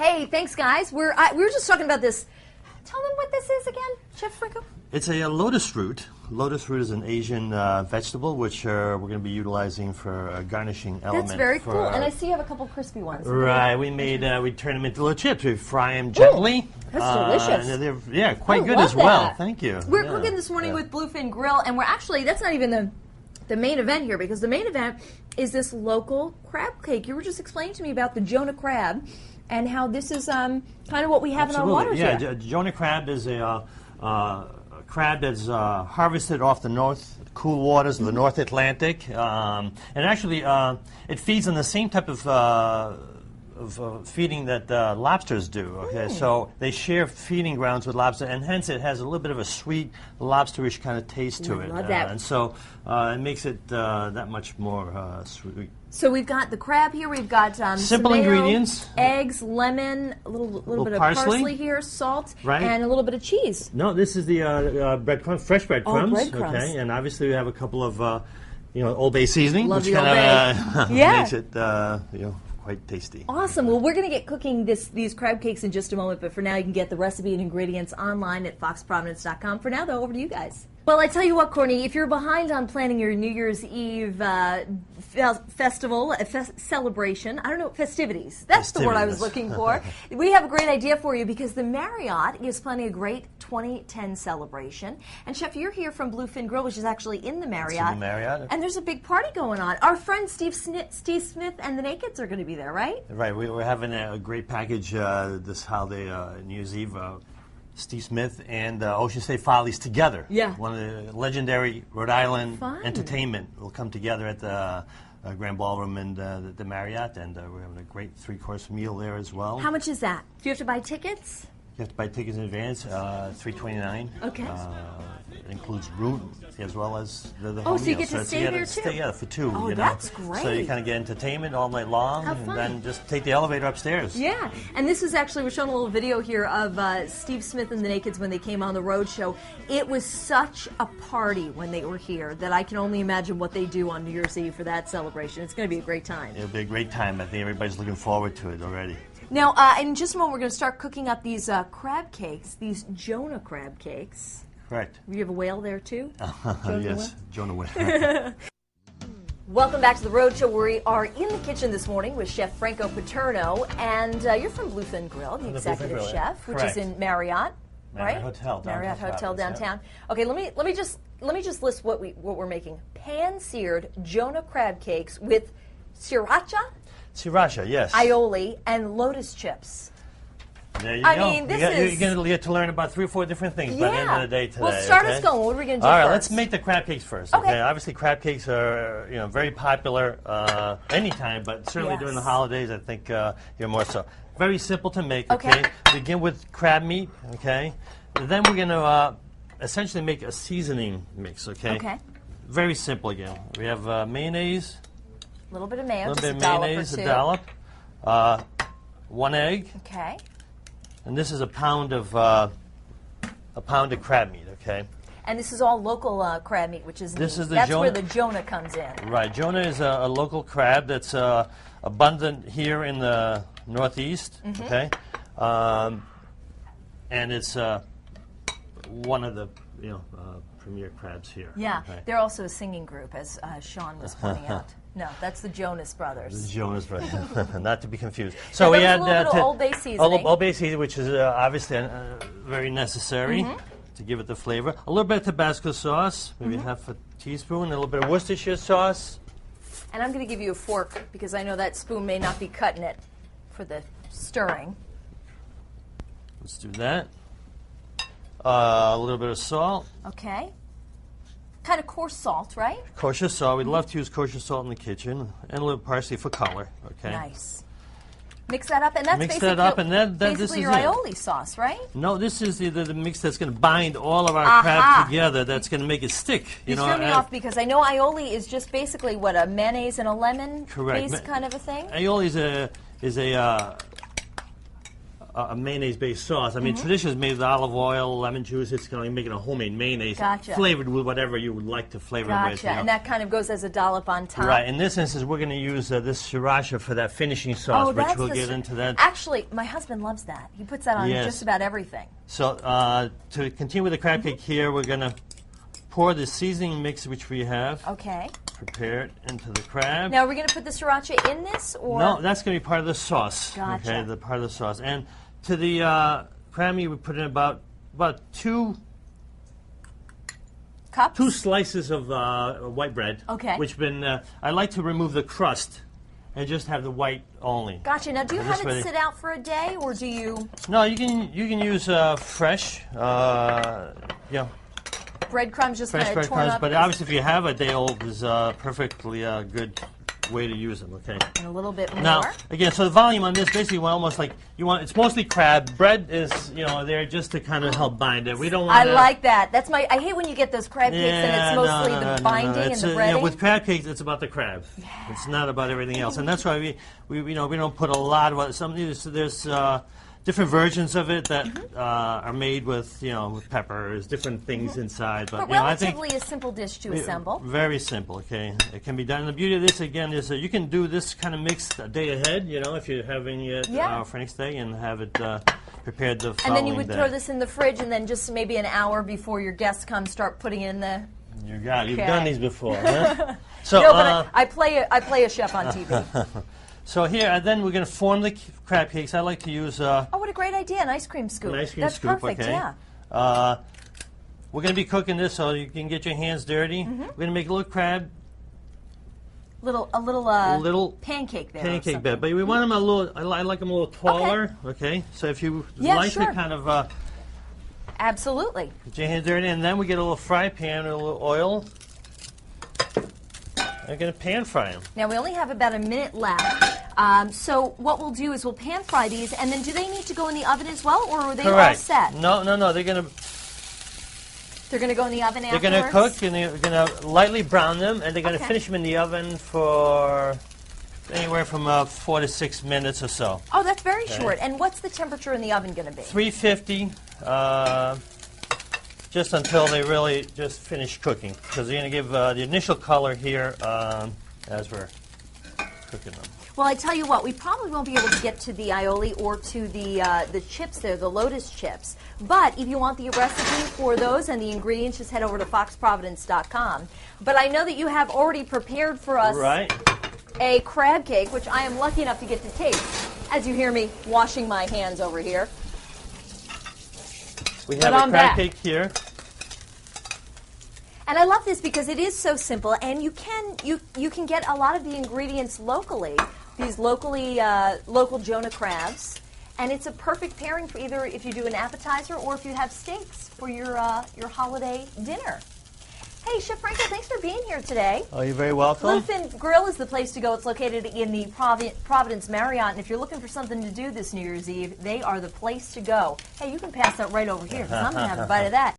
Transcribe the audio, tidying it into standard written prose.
Hey, thanks, guys. We were just talking about this. Tell them what this is again, Chef Franco. It's a lotus root. Lotus root is an Asian vegetable, which we're going to be utilizing for a garnishing element. That's very cool. And I see you have a couple crispy ones. Right. We turn them into little chips. We fry them gently. Ooh, that's delicious. They're quite good as well. Thank you. We're cooking this morning with Bluefin Grille, and we're actually, that's not even the main event here, because the main event is this local crab cake. You were just explaining to me about the Jonah crab and how this is kind of what we have in our waters here. Yeah, Jonah crab is a crab that's harvested off the cool waters of the North Atlantic, and actually it feeds on the same type of feeding that lobsters do. Okay, so they share feeding grounds with lobster, and hence it has a little bit of a sweet, lobsterish kind of taste to it. Love that. And so it makes it that much more sweet. So we've got the crab here. We've got simple tomato, ingredients: eggs, lemon, a little bit of parsley here, salt, and a little bit of cheese. No, this is the breadcrumbs, fresh breadcrumbs. Oh, breadcrumbs. Okay, and obviously we have a couple of Old Bay seasoning, Love which the kind of makes it quite tasty. Awesome. Well, we're going to get cooking these crab cakes in just a moment, but for now you can get the recipe and ingredients online at foxprovidence.com. For now, though, over to you guys. Well, I tell you what, Courtney, if you're behind on planning your New Year's Eve festival, celebration, I don't know, festivities. That's the word I was looking for. We have a great idea for you because the Marriott is planning a great 2010 celebration. And Chef, you're here from Bluefin Grille, which is actually in the Marriott. It's in the Marriott. And there's a big party going on. Our friend Steve Smith and the Nakeds are going to be there, right? Right. We're having a great package this holiday, New Year's Eve. Steve Smith and Ocean State Follies together. Yeah. One of the legendary Rhode Island Fun. entertainment will come together at the Grand Ballroom and the Marriott, and we're having a great 3-course meal there as well. How much is that? Do you have to buy tickets? You have to buy tickets in advance, $329. Okay. It includes room as well as the Oh, home so you meal. get to stay there too? Yeah, for two. Oh, that's great. So you kind of get entertainment all night long, How fun. and then just take the elevator upstairs. Yeah, and this is actually, we're showing a little video here of Steve Smith and the Nakeds when they came on the road show. It was such a party when they were here that I can only imagine what they do on New Year's Eve for that celebration. It's going to be a great time. It'll be a great time. I think everybody's looking forward to it already. Now, in just a moment, we're going to start cooking up these crab cakes, these Jonah crab cakes. Correct. You have a whale there, too? Yes, Jonah whale. Welcome back to the Road Show. We are in the kitchen this morning with Chef Franco Paterno, and you're from Bluefin Grille, the executive chef, which is in Marriott, right? Marriott Hotel downtown. Yeah. Okay, let me just list what we're making: pan-seared Jonah crab cakes with sriracha. Sriracha, yes. Aioli and lotus chips. There you go. You're going to get to learn about 3 or 4 different things by the end of the day today. Well, start us going. What are we going to do All right, first? let's make the crab cakes first. Okay. Obviously, crab cakes are very popular anytime, but certainly during the holidays, I think you're more so. Very simple to make. Okay. Begin with crab meat. Okay. Then we're going to essentially make a seasoning mix. Okay. Okay. Very simple again. We have mayonnaise. A little bit of mayo. A little bit of mayonnaise, a dollop. 1 egg. Okay. And this is a pound of crab meat, okay? And this is all local crab meat, which is that's where the Jonah comes in. Right. Jonah is a local crab that's abundant here in the Northeast, okay? And it's one of the premier crabs here. Yeah. Okay? They're also a singing group, as Sean was pointing out. No, that's the Jonas Brothers. The Jonas Brothers, not to be confused. So we add a little bit of Old Bay seasoning. Old Bay seasoning, which is obviously very necessary to give it the flavor. A little bit of Tabasco sauce, maybe half a teaspoon. A little bit of Worcestershire sauce. And I'm going to give you a fork because I know that spoon may not be cutting it for the stirring. Let's do that. A little bit of salt. Okay. Kind of coarse salt, right? Kosher salt. We'd love to use kosher salt in the kitchen. And a little parsley for color. Okay. Nice. Mix that up, and that's basically your aioli sauce, right? No, this is the mix that's going to bind all of our crab together. That's going to make it stick. You threw me off because I know aioli is just basically what, a mayonnaise and a lemon base kind of a thing. Aioli is a a mayonnaise-based sauce. I mean, traditionally it's made with olive oil, lemon juice. It's kind of like making a homemade mayonnaise, flavored with whatever you would like to flavor it with. Gotcha, and that kind of goes as a dollop on top. Right. In this instance, we're going to use this sriracha for that finishing sauce, which we'll get into that. Actually, my husband loves that. He puts that on just about everything. So to continue with the crab cake here, we're going to pour the seasoning mix which we have. Okay. Prepare it into the crab. Now, are we going to put the sriracha in this, or no? That's going to be part of the sauce. Gotcha. Okay, the part of the sauce. And to the crab meat, we put in about 2 cups, 2 slices of white bread. Okay. Which been I like to remove the crust and just have the white only. Gotcha. Now, do you have it sit out for a day, or do you? No, you can use fresh. Breadcrumbs, just kind of torn up. But obviously, if you have a day old, is perfectly good way to use them. Okay. And a little bit more. Now, again, so the volume on this basically almost like it's mostly crab. Bread is there just to kind of help bind it. We don't want. I like that. That's I hate when you get those crab cakes and it's mostly the binding and the breading. With crab cakes, it's about the crab. Yeah. It's not about everything else, and that's why we don't put a lot of it. There's different versions of it that are made with with peppers, different things inside. But relatively a simple dish to assemble. Very simple. Okay, it can be done. And the beauty of this again is that you can do this kind of mix a day ahead. If you're having it for next day and have it prepared the following day. And then you would throw this in the fridge, and then just maybe an hour before your guests come, start putting it in the. You got it. You've done these before, huh? So no, but I play a chef on TV. So here, then we're going to form the crab cakes. I like to use. Oh, what a great idea! An ice cream scoop. An ice cream That's scoop. Perfect, okay. Yeah. We're going to be cooking this, so you can get your hands dirty. We're going to make a little crab. A little pancake there. Pancake bed, but we want them a little. I like them a little taller. Okay. So if you like to kind of. Absolutely. Get your hands dirty, and then we get a little fry pan with a little oil. I'm going to pan fry them. Now, we only have about a minute left. So what we'll do is we'll pan fry these, and then do they need to go in the oven as well, or are they all set? No. They're going to go in the oven afterwards? They're going to cook, and they're going to lightly brown them, and they're going to finish them in the oven for anywhere from 4 to 6 minutes or so. Oh, that's very short. And what's the temperature in the oven going to be? 350. Just until they really just finish cooking, because they're going to give the initial color here as we're cooking them. Well, I tell you what, we probably won't be able to get to the aioli or to the chips there, the lotus chips. But if you want the recipe for those and the ingredients, just head over to foxprovidence.com. But I know that you have already prepared for us a crab cake, which I am lucky enough to get to taste, as you hear me washing my hands over here. We have a crab cake here. And I love this because it is so simple, and you can get a lot of the ingredients locally, these local Jonah crabs, and it's a perfect pairing for either if you do an appetizer or if you have steaks for your holiday dinner. Hey, Chef Franco, thanks for being here today. Oh, you're very welcome. Bluefin Grille is the place to go. It's located in the Providence Marriott, and if you're looking for something to do this New Year's Eve, they are the place to go. Hey, you can pass that right over here, because I'm going to have a bite of that.